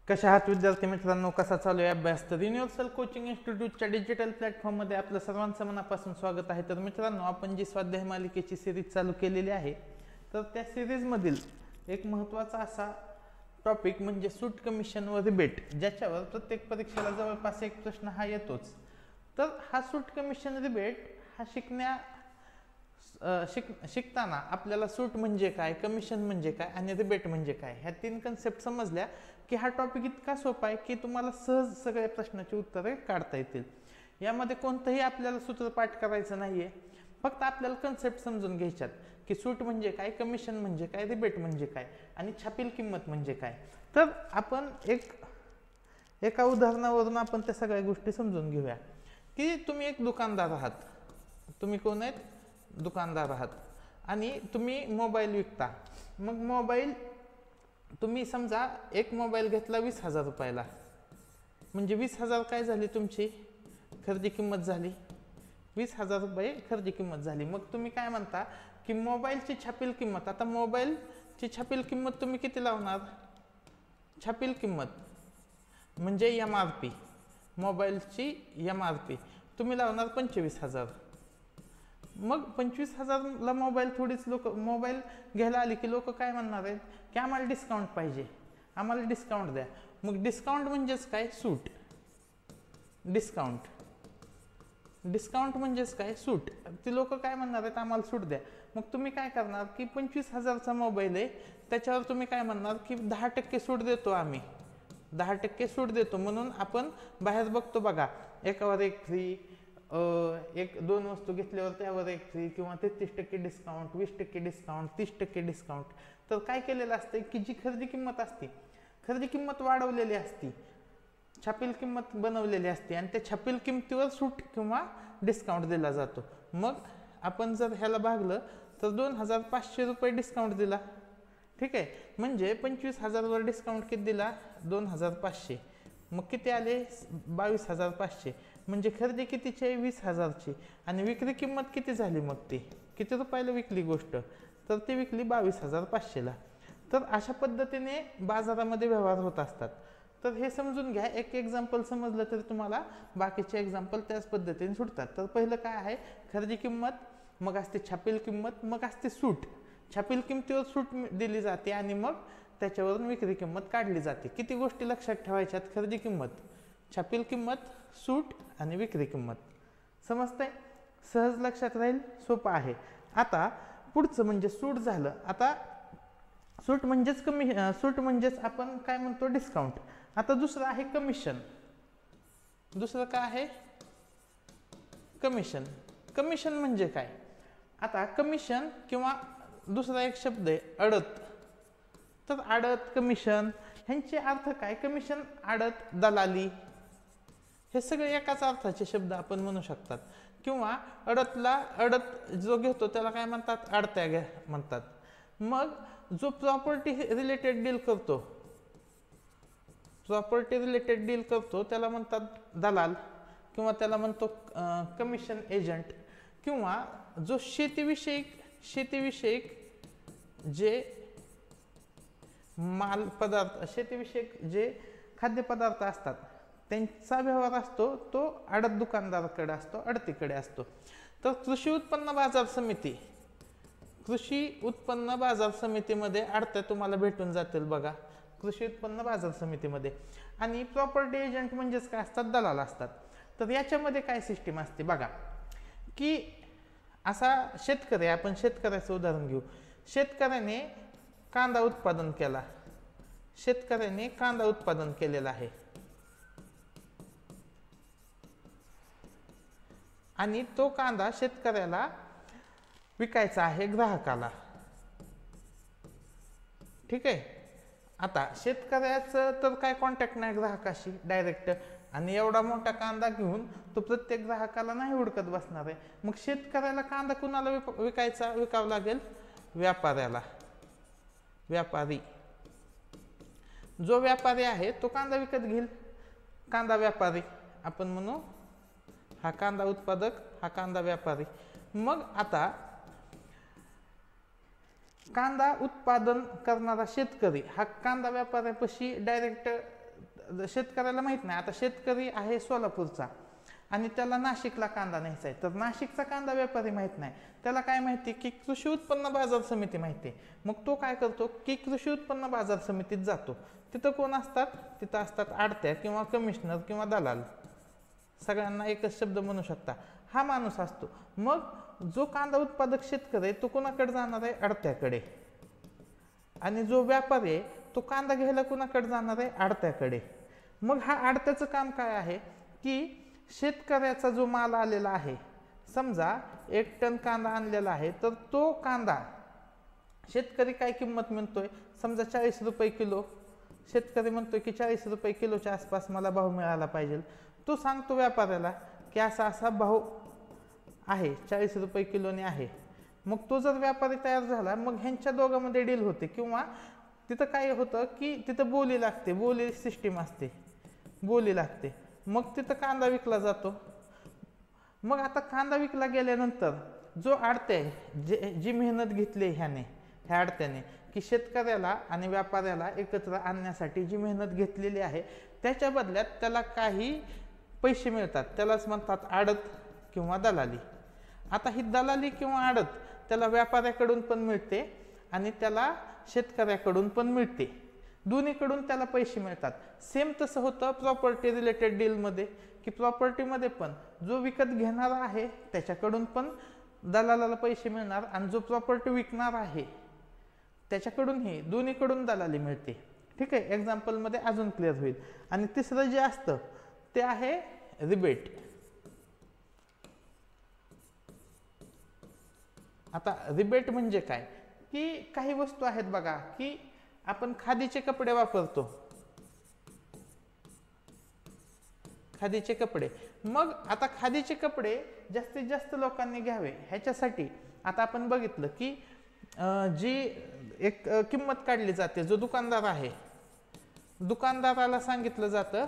कशा आहात विद्यार्थी मित्रांनो, कसा चालू आहे अभ्यास? तर युनिव्हर्सल कोचिंग इन्स्टिट्यूटच्या डिजिटल प्लॅटफॉर्ममध्ये आपलं सर्वांचं मनापासून स्वागत आहे. तर मित्रांनो, आपण जी स्वाध्याय मालिकेची सिरीज चालू केलेली आहे, तर त्या सिरीजमधील एक महत्त्वाचा असा टॉपिक म्हणजे सूट कमिशन व रिबेट, ज्याच्यावर प्रत्येक परीक्षेला जवळपास एक प्रश्न हा येतोच. तर हा सूट कमिशन रिबेट हा शिकताना आपल्याला सूट म्हणजे काय, कमिशन म्हणजे काय आणि रिबेट म्हणजे काय, ह्या तीन कन्सेप्ट समजल्या की हा टॉपिक इतका सोपा आहे की तुम्हाला सहज सगळ्या प्रश्नाची उत्तरे काढता येतील. यामध्ये कोणतंही आपल्याला सूत्रपाठ करायचं नाहीये, फक्त आपल्याला कन्सेप्ट समजून घ्यायच्यात की सूट म्हणजे काय, कमिशन म्हणजे काय, रिबेट म्हणजे काय आणि छापील किंमत म्हणजे काय. तर आपण एका उदाहरणावरून आपण त्या सगळ्या गोष्टी समजून घेऊया. की तुम्ही एक दुकानदार आहात, तुम्ही कोण आहेत? दुकानदार आहात आणि तुम्ही मोबाईल विकता. मग मोबाईल तुम्ही समजा एक मोबाईल घेतला 20,000 रुपयाला, म्हणजे 20,000 काय झाली तुमची खरेदी किंमत झाली, 20,000 रुपये खरेदी किंमत झाली. मग तुम्ही काय म्हणता की मोबाईलची छापील किंमत, आता मोबाईलची छापील किंमत तुम्ही किती लावणार? छापील किंमत म्हणजे MRP, मोबाईलची MRP तुम्ही लावणार 25,000. मग 25,000ला मोबाईल थोडीच लोक मोबाईल घ्यायला आली की लोक काय म्हणणार आहेत की आम्हाला डिस्काउंट पाहिजे, आम्हाला डिस्काउंट द्या. मग डिस्काउंट म्हणजेच काय? सूट. डिस्काउंट म्हणजेच काय? सूट. ती लोक काय म्हणणार आहेत? आम्हाला सूट द्या. मग तुम्ही काय करणार की 25,000चा मोबाईल आहे, त्याच्यावर तुम्ही काय म्हणणार की 10% सूट देतो, आम्ही 10% सूट देतो. म्हणून आपण बाहेर बघतो बघा, एकावर एक फ्री, एक दोन वस्तू घेतल्यावर त्यावर एक फ्री, किंवा 33% डिस्काउंट, 20% डिस्काउंट, 30% डिस्काउंट. तर काय केलेलं असतं की जी खरेदी किंमत असते, खरेदी किंमत वाढवलेली असती, छापील किंमत बनवलेली असते आणि त्या छापील किंमतीवर सूट किंवा डिस्काउंट दिला जातो. मग आपण जर ह्याला भागलं तर 2,500 रुपये डिस्काउंट दिला, ठीक आहे. म्हणजे 25,000वर डिस्काउंट किती दिला? 2,500. मग किती आले? 22,500. म्हणजे खरेदी कितीची आहे? 20,000ची. आणि विक्री किंमत किती झाली? मग ती किती रुपयाला विकली गोष्ट? तर ती विकली 22,500ला. तर अशा पद्धतीने बाजारामध्ये व्यवहार होत असतात. तर हे समजून घ्या. एक एक्झाम्पल समजलं तर तुम्हाला बाकीचे एक्झाम्पल त्याच पद्धतीने सुटतात. तर पहिलं काय आहे? खरेदी किंमत, मग असते छापील किंमत, मग असते सूट. छापील किंमतीवर सूट दिली जाते आणि मग त्याच्यावरून विक्री किंमत काढली जाते. किती गोष्टी लक्षात ठेवायच्यात? खरेदी किंमत, छापील किंमत, सूट आणि विक्री किंमत. समजतंय? सहज लक्षात राहील, सोपं आहे. आता पुढचं म्हणजे सूट झालं. आता सूट म्हणजेच आपण काय म्हणतो? डिस्काउंट. आता दुसरं आहे कमिशन. दुसरं काय आहे? कमिशन. कमिशन म्हणजे काय? आता कमिशन किंवा दुसरा एक शब्द आहे अडत. तर आडत, कमिशन ह्यांचे अर्थ काय? कमिशन, आडत, दलाली हे सगळे एकाच अर्थाचे शब्द आपण म्हणू शकतात. किंवा अडत जो घेतो त्याला काय म्हणतात? आडत्या म्हणतात. मग जो प्रॉपर्टी रिलेटेड डील करतो त्याला म्हणतात दलाल, किंवा त्याला म्हणतो कमिशन एजंट. किंवा जो शेतीविषयक जे शेतीविषयक जे खाद्यपदार्थ असतात त्यांचा व्यवहार असतो तो आडत दुकानदाराकडे असतो, आडतीकडे असतो. तर कृषी उत्पन्न बाजार समितीमध्ये आडत्या तुम्हाला भेटून जातील बघा, कृषी उत्पन्न बाजार समितीमध्ये. आणि प्रॉपर्टी एजंट म्हणजेच काय असतात? दलाल असतात. तर याच्यामध्ये काय सिस्टीम असते बघा, की असा शेतकरी, आपण शेतकऱ्याचं उदाहरण घेऊ. शेतकऱ्याने कांदा उत्पादन केलेला आहे आणि तो कांदा शेतकऱ्याला विकायचा आहे ग्राहकाला, ठीक आहे. आता शेतकऱ्याचं तर काय कॉन्टॅक्ट नाही ग्राहकाशी डायरेक्ट, आणि एवढा मोठा कांदा घेऊन तो प्रत्येक ग्राहकाला नाही हुडकत बसणार आहे. मग शेतकऱ्याला कांदा कुणाला विकावा लागेल? व्यापारी. जो व्यापारी आहे तो कांदा विकत घेईल, कांदा व्यापारी आपण म्हणू. हा कांदा उत्पादक, हा कांदा व्यापारी. मग आता कांदा उत्पादन करणारा शेतकरी हा कांदा व्यापाऱ्यापाशी डायरेक्ट शेतकऱ्याला माहित नाही. आता शेतकरी आहे सोलापूरचा आणि त्याला नाशिकला कांदा न्यायचा आहे, तर नाशिकचा कांदा व्यापारी माहित नाही. त्याला काय माहिती की कृषी उत्पन्न बाजार समिती माहिती आहे. मग तो काय करतो की कृषी उत्पन्न बाजार समितीत जातो. तिथं कोण असतात, तिथं असतात आडत्या किंवा कमिशनर किंवा दलाल, सगळ्यांना एकच शब्द म्हणू शकता, हा माणूस असतो. मग जो कांदा उत्पादक शेतकरी आहे तो कोणाकडे जाणार आहे, आडत्याकडे. आणि जो व्यापारी आहे तो कांदा घ्यायला कोणाकडे जाणार आहे, आडत्याकडे. मग हा आडत्याचं काम काय आहे की शेतकऱ्याचा जो माल आलेला आहे, समजा 1 टन कांदा आणलेला आहे, तर तो कांदा शेतकरी काय किंमत म्हणतोय, समजा 40 रुपये किलो. शेतकरी म्हणतोय की 40 रुपये किलोच्या आसपास मला भाव मिळाला पाहिजे. तो सांगतो व्यापाऱ्याला की असा असा भाव आहे, 40 रुपये किलोने आहे. मग तो जर व्यापारी तयार झाला, मग ह्यांच्या दोघांमध्ये डील होते. किंवा तिथं काय होतं की तिथं बोली लागते, बोली सिस्टीम असते, बोली लागते. मग तिथं कांदा विकला जातो. मग आता कांदा विकला गेल्यानंतर जो आडते जी मेहनत घेतली ह्या आडत्याने की शेतकऱ्याला आणि व्यापाऱ्याला एकत्र आणण्यासाठी जी मेहनत घेतलेली आहे, त्याच्या बदल्यात त्याला काही पैसे मिळतात. त्यालाच म्हणतात आडत किंवा दलाली. आता ही दलाली किंवा आडत त्याला व्यापाऱ्याकडून पण मिळते आणि त्याला शेतकऱ्याकडून पण मिळते. दोन्हीकडून त्याला पैसे मिळतात. सेम तसं होतं प्रॉपर्टी रिलेटेड डीलमध्ये, की प्रॉपर्टीमध्ये पण जो विकत घेणारा आहे त्याच्याकडून पण दलालाला पैसे मिळणार आणि जो प्रॉपर्टी विकणार आहे त्याच्याकडूनही, दोन्हीकडून दलाली मिळते. ठीक आहे, एक्झाम्पलमध्ये अजून क्लिअर होईल. आणि तिसरं जे असतं ते आहे रिबेट. आता रिबेट म्हणजे काय की काही वस्तू आहेत बघा की आपण खादीचे कपडे वापरतो, खादीचे कपडे. मग आता खादीचे कपडे जास्तीत जास्त लोकांनी घ्यावे ह्याच्यासाठी आता आपण बघितलं की जी एक किंमत काढली जाते. जो दुकानदार आहे, दुकानदाराला सांगितलं जातं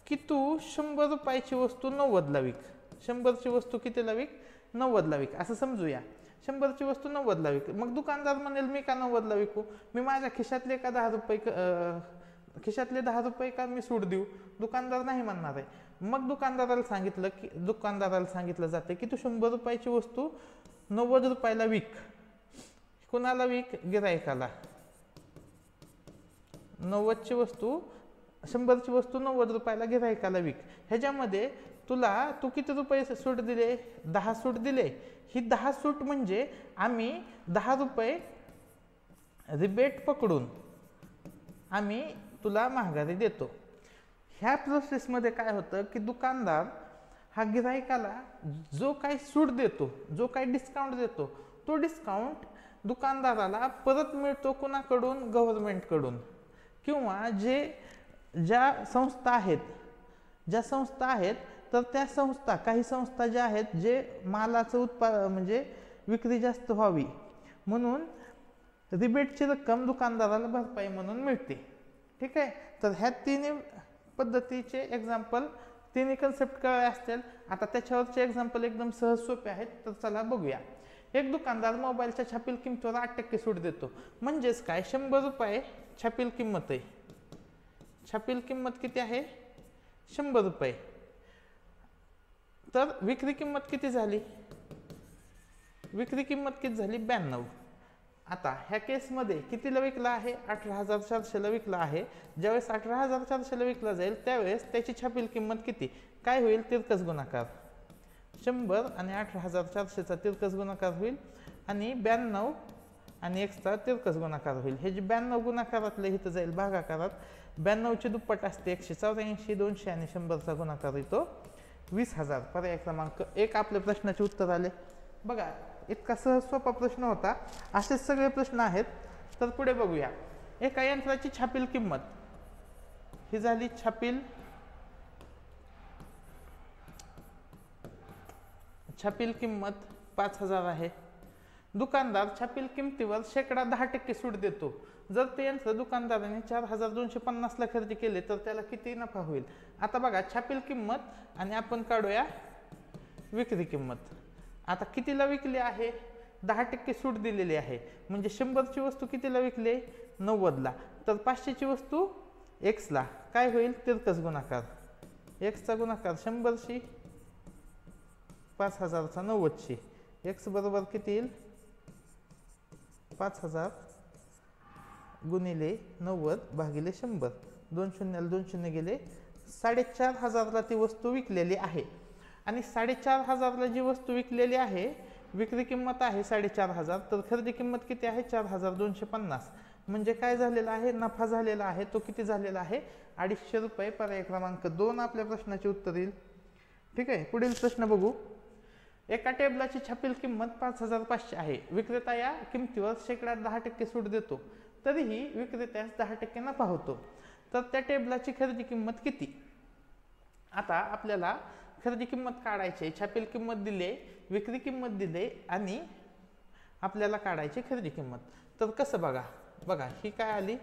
की तू 100 रुपयाची वस्तू 90ला विक. 100ची वस्तू कितीला विक, 90ला विक असं समजूया. 100ची वस्तू 90ला विक. मग दुकानदार म्हणेल मी का 90ला विकू, मी माझ्या खिशातले का 10 रुपये, खिशातले 10 रुपये का मी सूट देऊ. दुकानदार नाही म्हणणार आहे. मग दुकानदाराला सांगितलं जाते की तू 100 रुपयाची वस्तू 90 रुपयाला विक. कुणाला विक, गिरायकाला. 90ची वस्तू 100ची वस्तू 90 रुपयाला गिरायकाला विक. ह्याच्यामध्ये तू किती रुपये सूट दिले, 10 सूट दिले. ही 10 सूट म्हणजे आम्ही 10 रुपये रिबेट पकडून आम्ही तुला महागारी देतो. ह्या प्रोसेसमध्ये काय होतं की दुकानदार हा गिरायकाला जो काही सूट देतो, जो काही डिस्काउंट देतो, तो डिस्काउंट दुकानदाराला परत मिळतो कुणाकडून, गव्हर्नमेंटकडून. किंवा ज्या संस्था आहेत तर त्या संस्था, काही संस्था ज्या आहेत जे मालाचं म्हणजे विक्री जास्त व्हावी म्हणून रिबेटची रक्कम दुकानदाराला भरपाई म्हणून मिळते. ठीक आहे, तर ह्या तिन्ही पद्धतीचे एक्झाम्पल, तिन्ही कन्सेप्ट कळले असतील. आता त्याच्यावरचे एक्झाम्पल एकदम सहज सोपे आहेत, तर चला बघूया. एक दुकानदार मोबाईलच्या छापील किमतीवर 8% सूट देतो. म्हणजेच काय, 100 रुपये छापील किंमत आहे. छापील किंमत किती आहे, 100 रुपये. तर विक्री किंमत किती झाली, विक्री किंमत किती झाली, 92. आता ह्या केसमध्ये कितीला विकला आहे, 18,400ला विकला आहे. ज्यावेळेस 18,400ला विकला जाईल त्यावेळेस त्याची छापील किंमत किती, काय होईल, तिरकस गुणाकार. 100 आणि 18,400चा तिरकस गुणाकार होईल आणि 92 आणि एक्सचा तिरकस गुणाकार होईल. हे जे 92 गुणाकारातले इथं जाईल भागाकारात. 92ची दुप्पट असते 184, 200 आणि 100चा गुणाकार येतो 20,000. पर्याय क्रमांक 1 आपल्या प्रश्नाचे उत्तर आले. बघा, इतका सहज सोपा प्रश्न होता. असेच सगळे प्रश्न आहेत. तर पुढे बघूया. एका यंत्राची छापील किंमत ही झाली छापील किंमत 5,000 आहे. दुकानदार छापील किमतीवर 10% सूट देतो. जर ते यंत्र दुकानदाराने 4,250ला खरेदी केले तर त्याला किती नफा होईल. आता बघा, छापील किंमत आणि आपण काढूया विक्री किंमत. आता कितीला विकली आहे, 10% सूट दिलेली आहे. म्हणजे 100ची वस्तू कितीला विकली, 90ला. तर 500ची वस्तू एक्सला काय होईल तिरकस गुणाकार, एक्सचा गुणाकार 100शी 5000चा 90शी, एक्स बरोबर किती येईल 5000 गुणिले 90 भागिले 100, 2 शून्याला 2 शून्य गेले, 4500ला ती वस्तू विकलेली आहे आणि 4500ला जी वस्तू विकलेली आहे विक्री किंमत आहे 4500, तर खरेदी किंमत किती आहे 4250, म्हणजे काय झालेला आहे नफा झालेला आहे तो किती झालेला आहे 250 रुपये। पर्याय क्रमांक 2 आपल्या प्रश्नाचे उत्तर येईल। ठीक आहे, पुढील प्रश्न बघू। एका टेबलाची छापील किंमत 5500 आहे, विक्रेता या किमतीवर शेकडा 10% सूट देतो, तरीही विक्रेत्यास 10% नफा होतो, तर त्या टेबलाची खरेदी किंमत किती? आता आपल्याला खरेदी किंमत काढायची आहे, छापील किंमत दिली, विक्री किंमत दिली आणि आपल्याला काढायची खरेदी किंमत। तर कसं बघा बघा ही काय आली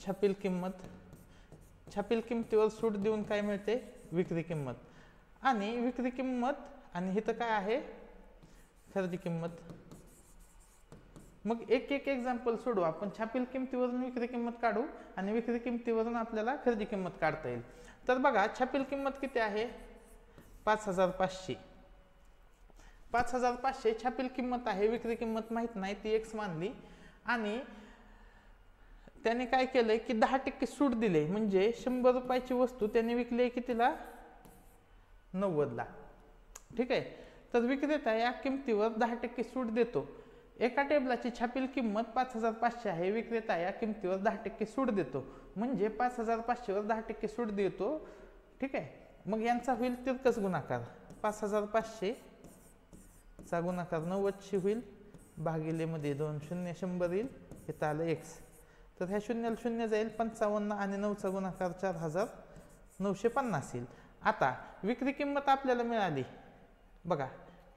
छापील किंमत, छापील किंमतीवर सूट देऊन काय मिळते विक्री किंमत, आणि विक्री किंमत आणि इथं काय आहे खरेदी किंमत। मग एक एक एक्झाम्पल सोडू आपण, छापील किंमतीवरून विक्री किंमत काढू आणि विक्री किंमतीवरून आपल्याला खरेदी किंमत काढता येईल। तर बघा छापील किंमत किती आहे 5500, 5500 छापील किंमत आहे, विक्री किंमत माहित नाही ती एक्स मानली, आणि त्याने काय केलंय की 10% सूट दिले, म्हणजे 100 रुपयाची वस्तू त्याने विकली कितीला 90ला। ठीक आहे, तर विक्रेता या किमतीवर 10% सूट देतो। एका टेबलाची छापील किंमत 5500 आहे, विक्रेता या किमतीवर 10% सूट देतो, म्हणजे 5500 वर 10% सूट देतो। ठीक आहे, मग यांचा होईल तिरकस गुणाकार, 5500 चा गुणाकार 90शी होईल, भागिले मध्ये 2 शून्य 100 येईल, इथं आलं एक्स, तर ह्या शून्याला शून्य जाईल, 55 आणि 9चा गुणाकार 4950 येईल। आता विक्री किंमत आपल्याला मिळाली, बघा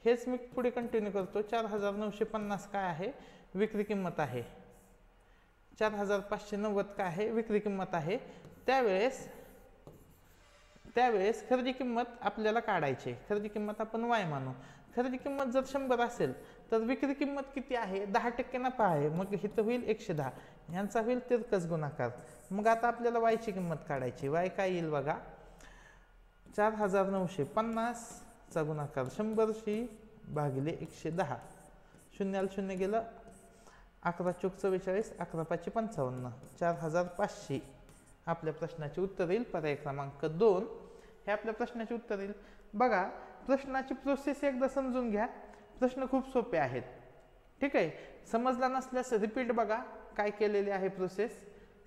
हेच मी पुढे कंटिन्यू करतो, 4950 काय आहे विक्री किंमत आहे, 4590 काय आहे विक्री किंमत आहे। त्यावेळेस खरेदी किंमत आपल्याला काढायची, खरेदी किंमत आपण वाय मानू। खरेदी किंमत जर 100 असेल तर विक्री किंमत किती आहे 10% नफा आहे, मग इथं होईल 110, यांचा होईल तिरकस गुणाकार। मग आता आपल्याला वायची किंमत काढायची, वाय काय येईल बघा 4950 चा गुणाकार 100शी भागिले 110, शून्याला शून्य गेलं, 11 चौक 44, 11 पाचशे 55, 4500 आपल्या प्रश्नाचे उत्तर येईल। पर्याय क्रमांक 2 हे आपल्या प्रश्नाचे उत्तर येईल। बघा प्रश्नाची प्रोसेस एकदा समजून घ्या, प्रश्न खूप सोपे आहेत। ठीक आहे, समजला नसल्यास रिपीट बघा काय केलेले आहे, प्रोसेस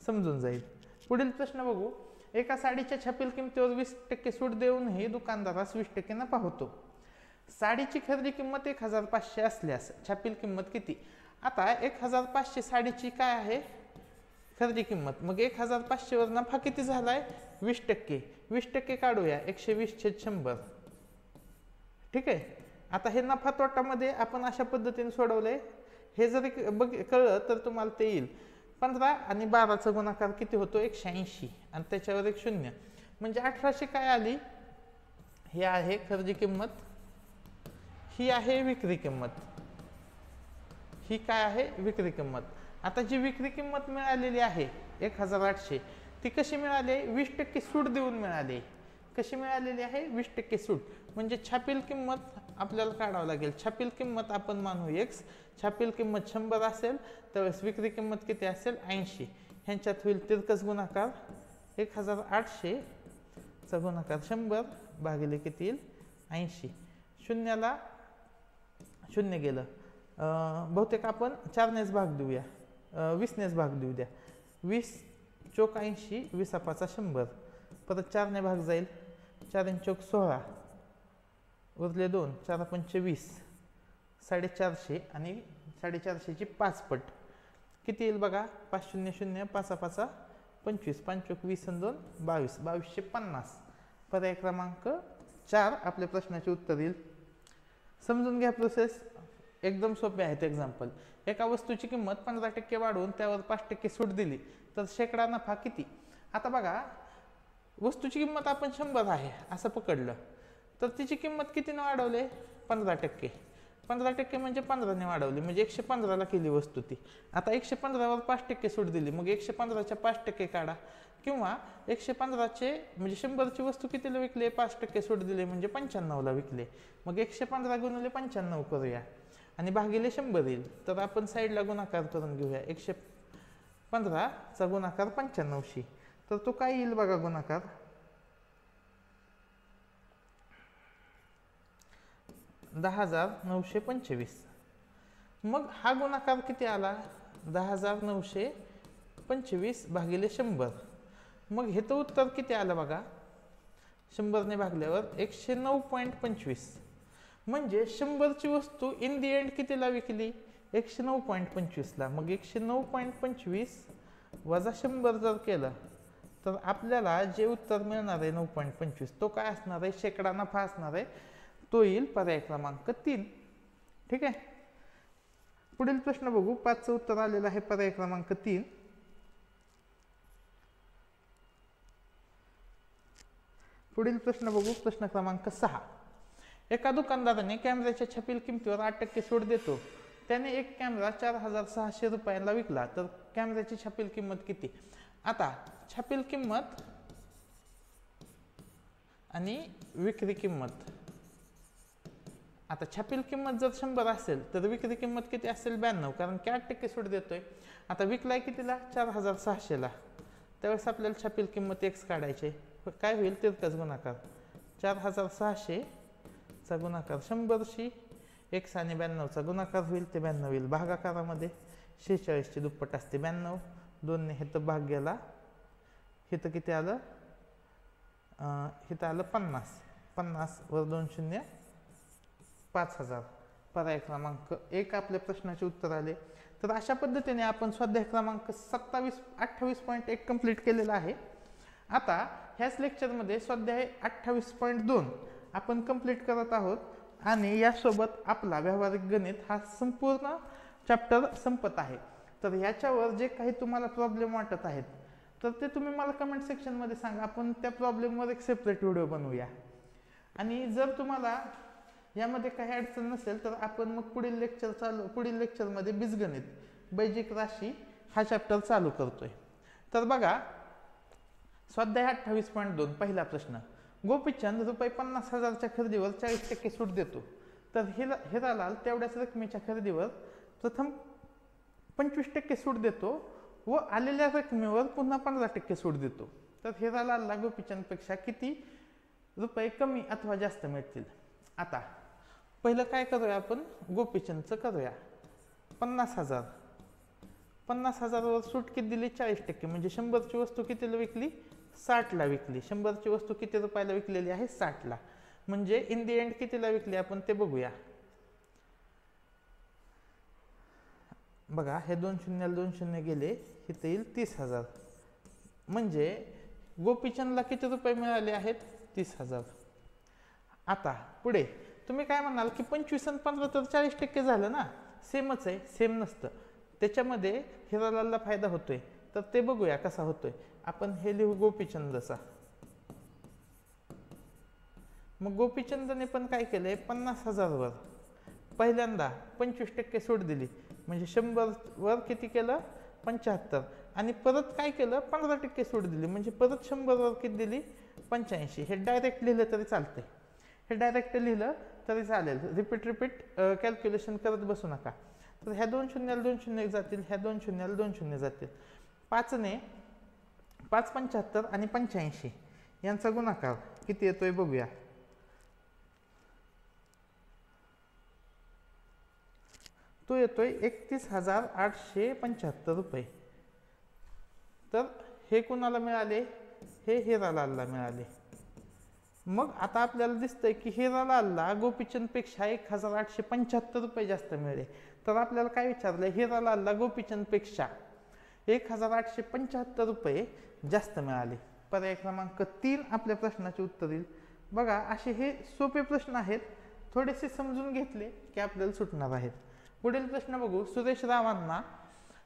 समजून जाईल। पुढील प्रश्न बघू। एका साडीच्या छापील किमतीवर 20% सूट देऊनही दुकानदारास 20% नफा होतो, साडीची खरेदी किंमत 1500 असल्यास छापील किंमत किती? आता 1500 साडीची काय आहे खरेदी किंमत, मग 1500 वर नफा किती झालाय 20%, 20% काढूया 120/100। ठीक आहे, आता हे नफा तोटामध्ये आपण अशा पद्धतीने सोडवलंय, हे जरी कळलं तर तुम्हाला ते येईल। 15 आणि 12चा गुणाकार किती होतो 180 आणि त्याच्यावर एक शून्य, म्हणजे 1800 काय आली, हे आहे खरेदी किंमत, ही आहे विक्री किंमत, ही काय आहे विक्री किंमत। आता जी विक्री किंमत मिळालेली आहे 1800 ती कशी मिळाली 20% सूट देऊन मिळाली, कशी मिळालेली आहे 20% सूट, म्हणजे छापील किंमत आपल्याला काढावं लागेल। छापील किंमत आपण मानू x, छापील किंमत 100 असेल त्यावेळेस विक्री किंमत किती असेल 80, ह्यांच्यात होईल तिरकस गुणाकार 1800 चा गुणाकार 100 भागिले किती येईल 80, शून्याला शून्य गेलं, बहुतेक आपण 4 नेच भाग देऊया, 20 नेच भाग देऊ द्या, 20 चौक 80, 20 पाचा 100, परत 4 ने भाग जाईल, 4 चौक 16, उरले 2, 4 पंचे 20, 450 आणि 450 ची 5 पट किती येईल बघा 500, 5 पाचा 25, 5 चौक 20 आणि 2 22, 2250। पर्याय क्रमांक 4 आपल्या प्रश्नाचे उत्तर येईल। समजून घ्या प्रोसेस, एकदम सोपे आहेत एक्झाम्पल। एका वस्तूची किंमत 15% वाढवून त्यावर 5% सूट दिली तर शेकडा नफा किती? आता बघा वस्तूची किंमत आपण 100 आहे असं पकडलं, तर तिची किंमत कितीने वाढवले 15%, 15% म्हणजे 15ने वाढवली, म्हणजे 115ला केली वस्तू ती. आता 115वर 5% सूट दिली, मग 115च्या 5% काढा, किंवा 115चे म्हणजे 100ची वस्तू कितीला विकली, 5% सूट दिली म्हणजे 95ला विकले. मग 115 गुणिले 95 करूया आणि भागिले 100 येईल. तर आपण साईडला गुणाकार करून घेऊया. 115चा गुणाकार 95शी, तर तो काय येईल बघा गुणाकार, 10,925. मग हा गुणाकार किती आला, 10,925 भागिले 100. मग हे तर उत्तर किती आलं बघा, 100ने भागल्यावर 109.25. म्हणजे 100ची वस्तू इन दी एंड कितीला विकली, 109.25ला. मग 109.25 वजा 100 जर केलं तर आपल्याला जे उत्तर मिळणार आहे 9.25, तो काय असणार आहे, शेकडा नफा असणार आहे. तो येईल पर्याय क्रमांक 3. ठीक आहे. पुढील प्रश्न बघू. 5चं उत्तर आलेलं आहे पर्याय क्रमांक 3. पुढील प्रश्न बघू. प्रश्न क्रमांक 6. एका दुकानदाराने कॅमेऱ्याच्या छापील किमतीवर 8% सूट देतो. त्याने एक कॅमेरा 4,600 रुपयांना विकला, तर कॅमेऱ्याची छापील किंमत किती. आता छापील किंमत आणि विक्री किंमत. आता छापील किंमत जर 100 असेल तर विक्री किंमत किती असेल, 92, कारण की 8% सूट देतोय. आता विकलाय कितीला, 4,600ला. त्यावेळेस आपल्याला छापील किंमत x काढायची. काय होईल, तिरकाच गुणाकार, 4,600चा गुणाकार 100शी, x आणि 92चा गुणाकार होईल, ते 92 येईल. भागाकारामध्ये 46ची दुप्पट असते 92. 2ने हे तर भाग गेला, हे तर किती आलं, हे तर आलं 50. 50 वर 2 शून्य, 5,000. पर्याय क्रमांक 1 आपल्या प्रश्नाचे उत्तर आले. तर अशा पद्धतीने आपण स्वाध्याय क्रमांक 28.1 कंप्लीट केलेला आहे. आता ह्याच लेक्चरमध्ये स्वाध्याय 28.2 आपण कंप्लीट करत आहोत आणि यासोबत आपला व्यावहारिक गणित हा संपूर्ण चॅप्टर संपत आहे. तर ह्याच्यावर जे काही तुम्हाला प्रॉब्लेम वाटत आहेत तर ते तुम्ही मला कमेंट सेक्शनमध्ये सांगा. आपण त्या प्रॉब्लेमवर एक सेपरेट व्हिडिओ बनवूया. आणि जर तुम्हाला यामध्ये काही अडचण नसेल तर आपण मग पुढील लेक्चरमध्ये बीजगणित, बैजिक राशी हा चॅप्टर चालू करतोय. तर बघा, स्वाध्याय 28.2 पहिला प्रश्न. गोपीचंद रुपये 50,000च्या खरेदीवर 40% सूट देतो. तर हिरालाल तेवढ्याच रकमेच्या खरेदीवर प्रथम 25% सूट देतो व आलेल्या रकमेवर पुन्हा 15% सूट देतो. तर हिरालालला गोपीचंदपेक्षा किती रुपये कमी अथवा जास्त मिळतील. आता पहिलं काय करूया आपण, गोपीचंदचं करूया. 50,000. 50,000वर सूट किती दिली, 40%. म्हणजे 100ची वस्तू कितीला विकली, 60ला विकली. 100ची वस्तू किती रुपयाला विकलेली आहे, 60ला. म्हणजे इन दी एंड कितीला विकली आपण ते बघूया. बघा, हे 2 शून्याला 2 शून्य गेले, इथे येईल 30,000. म्हणजे गोपीचंदला किती रुपये मिळाले आहेत, 30,000. आता पुढे तुम्ही काय म्हणाल की 25 आणि 15 तर 40% झालं ना, सेमच आहे. सेम नसतं, त्याच्यामध्ये हिरालालला फायदा होतोय. तर ते बघूया कसा होतोय. आपण हे लिहू गोपीचंदचा. मग गोपीचंदने पण काय केलंय, 50,000वर पहिल्यांदा 25% सूट दिली. म्हणजे 100वर किती केलं, 75. आणि परत काय केलं, 15% सूट दिली. म्हणजे परत 100वर किती दिली, 85. हे डायरेक्ट लिहिलं तरी चालतंय, हे डायरेक्ट लिहिलं तरी चालेल. रिपीट कॅल्क्युलेशन करत बसू नका. तर ह्या 2 शून्याला 2 शून्य जातील, ह्या 2 शून्याला 2 शून्य जातील. 5ने 5 75 आणि 85 यांचा गुणाकार किती येतोय बघूया. तो येतोय 31,875 रुपये. तर हे कुणाला मिळाले, हे हिरालालला मिळाले. मग आता आपल्याला दिसतंय की हिरालालला गोपीचंदपेक्षा 1,875 रुपये जास्त मिळाले. तर आपल्याला काय विचारलंय, हिरालालला गोपीचंदपेक्षा 1,875 रुपये जास्त मिळाले. पर्याय क्रमांक 3 आपल्या प्रश्नाचे उत्तर येईल. बघा, असे हे सोपे प्रश्न आहेत, थोडेसे समजून घेतले की आपल्याला सुटणार आहेत. पुढील प्रश्न बघू. सुरेश रावांना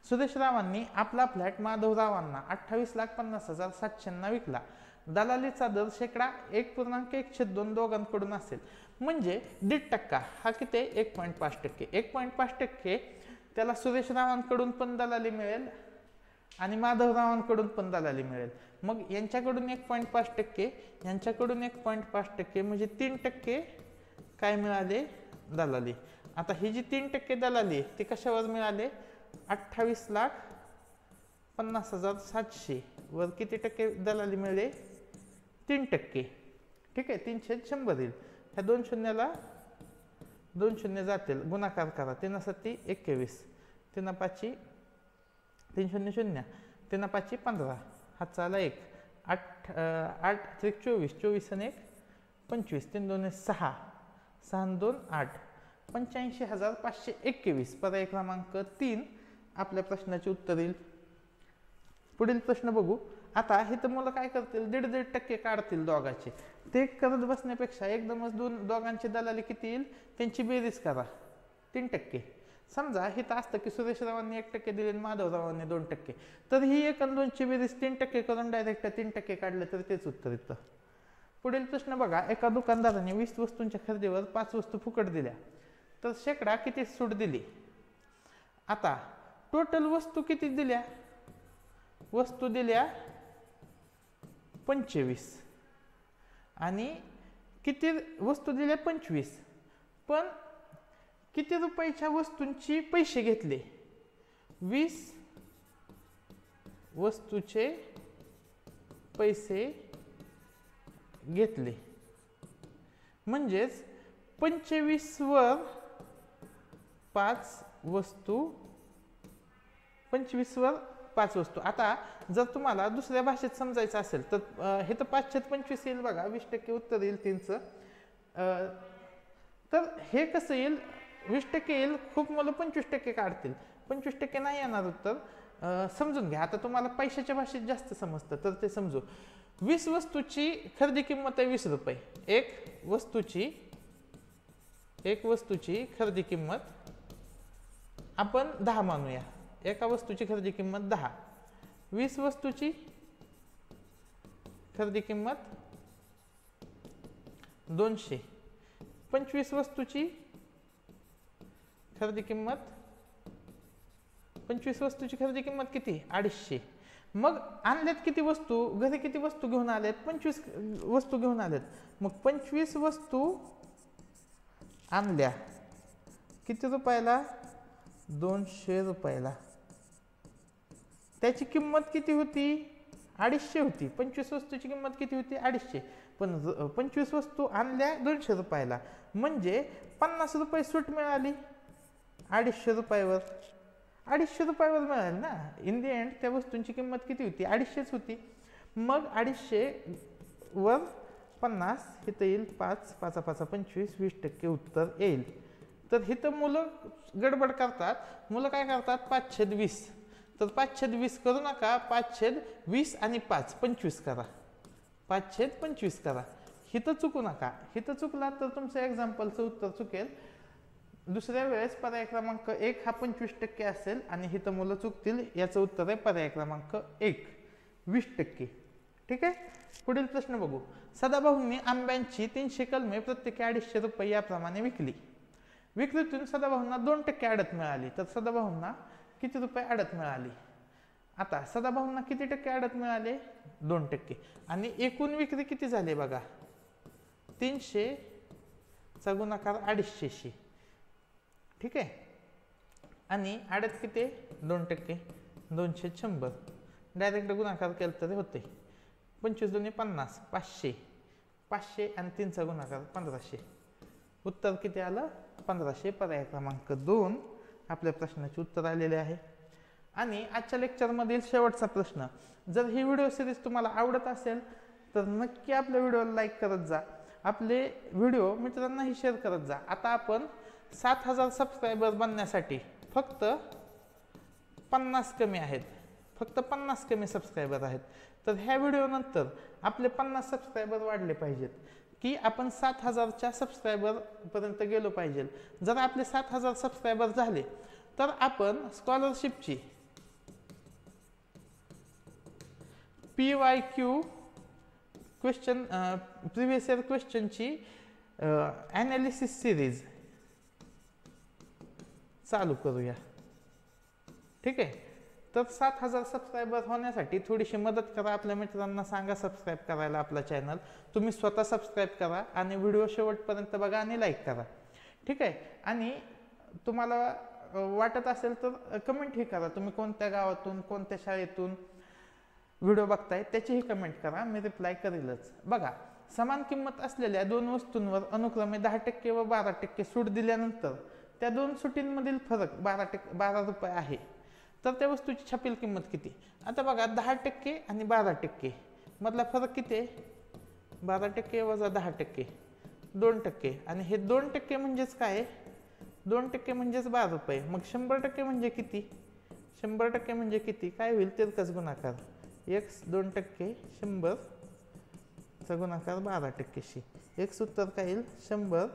सुरेश रावांनी आपला फ्लॅट माधव रावांना 28,50,700 विकला. दलालीचा दर शेकडा 1.1/2 दोघांकडून असेल. म्हणजे 1.5% हा किती 1.5%. 1.5% त्याला सुरेश रावांकडून पण दलाली मिळेल आणि माधव रावांकडून पण दलाली मिळेल. मग यांच्याकडून 1.5%, यांच्याकडून 1.5%, म्हणजे 3% काय मिळाले दलाली. आता ही जी 3% दलाली ती कशावर मिळाले 28,50,700 वर किती टक्के दलाली मिळाले 3%. ठीक आहे 3/100 येईल. ह्या 2 शून्याला 2 शून्य जातील, गुणाकार करा. 3×7 21, 3×5 3 0 0, 3×5 15, हातचा आला 1, 8 3 24, 24 आणि 1 25, 3 2 6, 6 2 8, 85,521. पर्याय क्रमांक 3 आपल्या प्रश्नाचे उत्तर येईल. पुढील प्रश्न बघू. आता हे तर मुलं काय करतील 1.5% काढतील दोघांचे. ते करत बसण्यापेक्षा एकदमच दोघांची दलाली किती येईल त्यांची बेरीज करा 3%. समजा हे तर असतं की सुरेश रावांनी 1% दिले आणि माधव रावांनी 2%, तर ही 1 आणि 2ची बेरीज 3% करून डायरेक्ट 3% काढलं तर तेच उत्तर येतं. पुढील प्रश्न बघा. एका दुकानदाराने 20 वस्तूंच्या खरेदीवर 5 वस्तू फुकट दिल्या तर शेकडा किती सूट दिली. आता टोटल वस्तू किती दिल्या, वस्तू दिल्या 25 आणि किती वस्तू दिल्या 25, पण किती रुपयाच्या वस्तूंची पैसे घेतले 20 वस्तूचे पैसे घेतले. म्हणजेच 25 वर 5 वस्तू, 25 वर 5 वस्तू. आता जर तुम्हाला दुसऱ्या भाषेत समजायचं असेल तर हे तर 5/25 येईल बघा, 20% उत्तर येईल 3चं. तर हे कसं येईल 20% येईल. खूप मुलं 25% काढतील, 25% नाही येणार उत्तर. समजून घ्या. आता तुम्हाला पैशाच्या भाषेत जास्त समजतं तर ते समजू. 20 वस्तूची खरेदी किंमत आहे 20 रुपये. एक वस्तूची खरेदी किंमत आपण 10 मानूया. एका वस्तूची खरेदी किंमत 10. 20 वस्तूची खरेदी किंमत 200. 25 वस्तूची खरेदी किंमत 25 वस्तूची खरेदी किंमत किती 250. मग आणल्यात किती वस्तू, घरी किती वस्तू घेऊन आल्यात 25 वस्तू घेऊन आल्यात. मग 25 वस्तू आणल्या किती रुपयाला 200 रुपयाला. त्याची किंमत किती होती 250 होती. 25 वस्तूची किंमत किती होती 250, पण 25 वस्तू आणल्या 200 रुपयाला, म्हणजे 50 रुपये सूट मिळाली 250 रुपयावर. 250 रुपयावर मिळाली ना. इन दी एंड त्या वस्तूंची किंमत किती होती 250 होती. मग 250 वर 50 इथं येईल 5, 5 5 25, 20% उत्तर येईल. तर इथं मुलं गडबड करतात. मुलं काय करतात 5/20. तर 5/20 करू नका, 5/20 आणि 5 25 करा. 5/25 करा. इथं चुकू नका. इथं चुकला तर तुमचं एक्झाम्पलचं उत्तर चुकेल. दुसऱ्या वेळेस पर्याय क्रमांक 1 हा 25% असेल आणि इथं मुलं चुकतील. याचं उत्तर आहे पर्याय क्रमांक 1 20%. ठीक आहे. पुढील प्रश्न बघू. सदाभाऊंनी आंब्यांची 300 कलमे प्रत्येकी 250 रुपये याप्रमाणे विकली. विक्रीतून सदाभाऊंना 2% आडत मिळाली. तर सदाभाऊंना किती रुपये आडत मिळाली. आता सदाभाऊंना किती टक्के आडत मिळाले 2%. आणि एकूण विक्री किती झाली बघा 300 चा गुणाकार 250. ठीक आहे. आणि आडत किती 2%, 200 100. डायरेक्ट गुणाकार केला तरी होते. 25 2 50, 500. 500 आणि 3चा गुणाकार 1500. उत्तर किती आलं 1500. पर्याय क्रमांक 2 आपल्या प्रश्नाचे उत्तर आलेले आहे. आणि आजच्या लेक्चरमधील शेवटचा प्रश्न. जर ही व्हिडिओ सिरीज तुम्हाला आवडत असेल तर नक्की आपल्या व्हिडिओला लाईक करत जा. आपले व्हिडिओ मित्रांनाही शेअर करत जा. आता आपण 7000 सबस्क्रायबर बनण्यासाठी फक्त 50 कमी आहेत. फक्त 50 कमी सबस्क्रायबर आहेत. तर ह्या व्हिडिओनंतर आपले 50 सबस्क्रायबर वाढले पाहिजेत की आपण 7000च्या सबस्क्रायबरपर्यंत गेलो पाहिजे. जर आपले 7000 सबस्क्रायबर झाले तर आपण स्कॉलरशिपची PYQ क्वेश्चन प्रिव्हियस इयर क्वेश्चनची ॲनालिसिस सिरीज चालू करूया. ठीक आहे. तर 7,000 सबस्क्रायबर होण्यासाठी थोडीशी मदत करा. आपल्या मित्रांना सांगा सबस्क्राईब करायला आपला चॅनल. तुम्ही स्वतः सबस्क्राईब करा आणि व्हिडिओ शेवटपर्यंत बघा आणि लाईक करा. ठीक आहे. आणि तुम्हाला वाटत असेल तर कमेंटही करा. तुम्ही कोणत्या गावातून कोणत्या शाळेतून व्हिडिओ बघताय त्याचीही कमेंट करा. मी रिप्लाय करेलच. बघा, समान किंमत असलेल्या दोन वस्तूंवर अनुक्रमे 10% व 12% सूट दिल्यानंतर त्या दोन सुटींमधील फरक 12 रुपये आहे. तर त्या वस्तूची छापील किंमत किती? आता बघा, 10% आणि 12% मधला फरक किती आहे? 12% वजा 10%, 2%. आणि हे 2% म्हणजेच काय? 2% म्हणजेच 12 रुपये. मग 100% म्हणजे किती? 100% म्हणजे किती? काय होईल? तिरकस गुणाकार. x 2%, 100 चा गुणाकार 12%शी. x उत्तर काय येईल? 100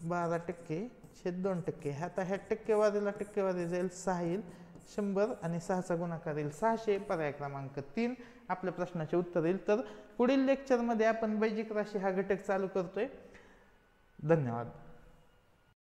12% छेद 2%. आता ह्या टक्केवारीला टक्केवारी जाईल, 6 येईल. 100 आणि 6चा गुणाकार येईल 600. पर्याय क्रमांक 3 आपल्या प्रश्नाचे उत्तर येईल. तर पुढील लेक्चरमध्ये आपण बेजिक राशी हा घटक चालू करतोय. धन्यवाद.